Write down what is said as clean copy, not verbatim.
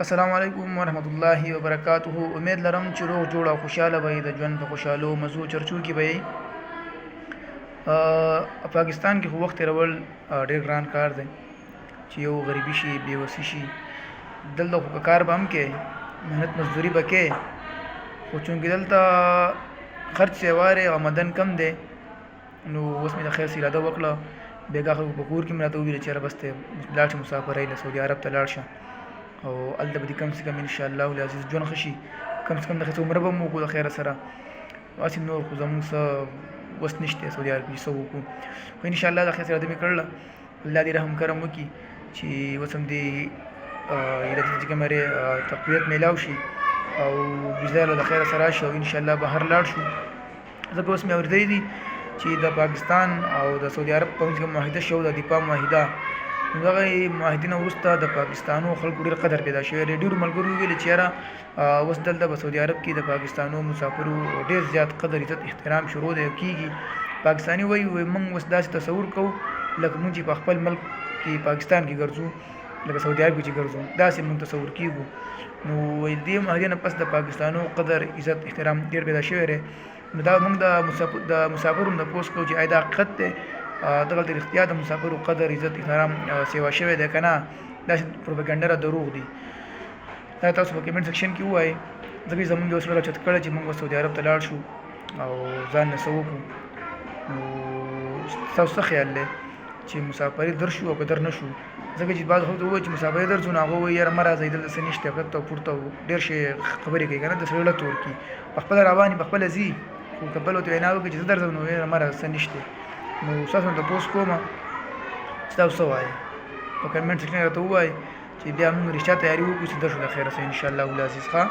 السلام علیکم ورحمت الله وبرکاته. امید لرم چې روغ جوړ او خوشاله به د ژوند په خوشحالو مزو چرچو کې به پاکستان کې خو وخت تېرول ډېر ګران کار دی چې یو غریبي شي بېوسي شي. دلته خو کار به هم کې محنت مزدوري به کې، خو چونکې دلته خرچ سیوارې او آمدن کم دی نو اوس مې د خیر څه اراده وکړه. بېګا خلکو په کور کې مې راته وویل چې یاره بس ته لاړ شه مسافرۍ له سعودي عرب ته لاړ شه او هلته به دې کم سے کم انشاءالله العزیز ژوند ښه شي، کم سے کم د ښځې عمره به مو وکړو د خیره سره. هسې نور خو زمونږ څه وس نشته سعودي عرب کې څه وکړو، خو انشاءالله د خیر سره اراده مې کړله. الله دې رحم کرم وکړي چې اوس هم دې اراده چې کومه تقویت میلاو شي او ویزا له د خیره سره راشي او انشاءالله بهر لاړ شو. ځکه اوس مې اورېدلی دي چې د پاکستان او د سعودي عرب په منځ کې معاهده شوې ده، دفاع معاهده. نو دغه معاهدې نه وروسته د پاکستانو خلکو ډېر قدر پیدا شوی دی. ډېرو ملګرو وویل چې یاره اوس دلته په سعودي عرب کې د پاکستانو مسافرو ډېر زیات قدر عزت احترام شروع دی کېږي. پاکستاني وایي موږ اوس داسې تصور کوو لکه موږ چې په خپل ملک کې پاکستان کې ګرځو، لکه سعودي عرب کې چې ګرځو، داسې موږ تصور کېږو. نو دې معاهدې نه پس د پاکستانو قدر عزت احترام ډېر پیدا شوی دی. نو دا موږ د مسافرو نه تپوس کوو چې آیا دا حقیقت دی، دغلته رښتیا د مسافرو قدر عزت احترام سیوا شوی دی که نه داسې پروپاګنډه دروغ دي. دا تاسو په کمنټ سیکشن کې ووایئ، ځکه چې زموږ یو سړی راچت کړی چې موږ سعودي عرب ته لاړ شو او ځان نه څه وکړو. نو ستاسو څه خیال دی چې مسافري در شو او که در نه شو؟ ځکه چې بعض خلکو ته ووایي چې مسافري درځو نو هغه وایي یاره مه راځئ دلته څه نشته، کښته پورته ډېر شی خبرې کوي که نه، د سړي زړه تور کړي. پخپله روان وي پخپله ځي، خو که بل ورته وینا وکړي چې زه درځم نو یاره مه راځه څه نشته. نو تاسو نه تپوس کوم چې تاسو څه وایئ، په کمنټ سیکشن کې راته ووایئ چې بیا موږ رښتیا تیاري وکړو چې درشو د خیره سره انشاءالله العزیز. ښه